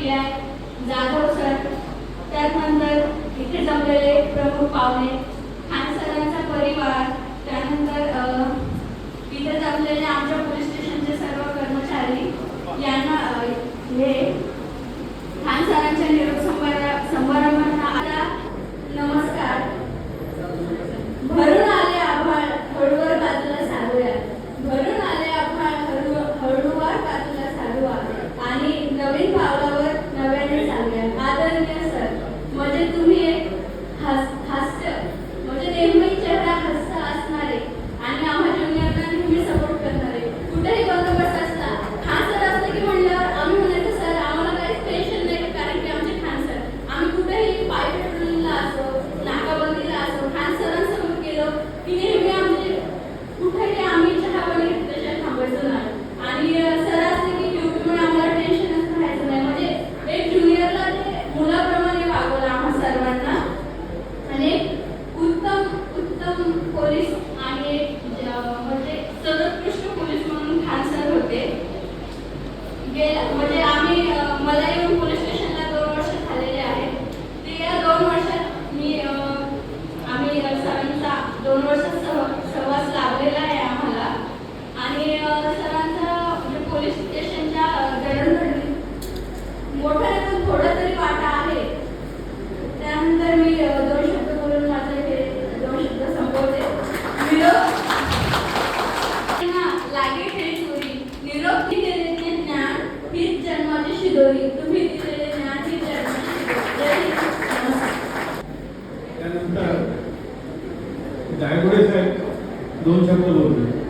PI Jadhav sir, त्यानंतर इथे जमलेले प्रमुख पाहुणे, खान सरांचा परिवार, त्यानंतर इथे जमलेले आमच्या पोलीस स्टेशनचे सर्व कर्मचारी यांना हे खान सरांच्या निरोप समारंभांना आता नमस्कार. भरून आले आभाळ हळूवार बाजूला सारूया, भरून आले आभाळ हळूवार बाजूला सारूया आणि नवीन पावलावर नव्याने चालूया. आदरणीय सर, म्हणजे तुम्ही एक हास्य म्हणजे नेहमी चेहरा हसता असणारे आणि आम्हा ज्युनियरना नेहमी सपोर्ट करणारे. कुठेही बंदोबस्त असला खान सर असलं की म्हणल्यावर आम्ही म्हणायचं सर आम्हाला काहीच टेन्शन नाही, कारण की आमचे खान सर. आम्ही कुठेही पाय पेट्रोलिंगला असो, नाकाबंदीला असो, खान सरांसमोर गेलो की नेहमी आमचे कुठेही आम्ही चहा पाणी घेतल्याशिवाय थांबायचो नाही. आणि सर असले की ड्युटीमुळे आम्हाला टेन्शनच राहायचं नाही. म्हणजे एक ज्युनियरला ते मुलाप्रमाणे वागवलं आम्हा सर्वांना आणि उत्तम पोलीस आणि म्हणजे सर्वोत्कृष्ट पोलीस म्हणून खान सर होते. म्हणजे आम्ही मला येऊन पोलीस स्टेशनला 2 वर्ष झालेले आहेत. ते या 2 वर्षात आम्ही सरांचा 2 वर्षात सहवास लाभलेला आहे आम्हाला. आणि सरांचा म्हणजे पोलीस स्टेशनच्या जडणघडणीत मोठा नाही थोडा तरी वाटा आहे. त्यानंतर मी 2 शब्द बोलून माझे हे 2 शब्द संपवते. निरोप लागे खेळी चोरी, निरोप दिलेले ते ज्ञान हीच जन्माची शिदोरी, तुम्ही दिलेले ज्ञान हीच जन्माची शिदोरी. त्यानंतर गायगुडे साहेब 2 शब्द बोलले.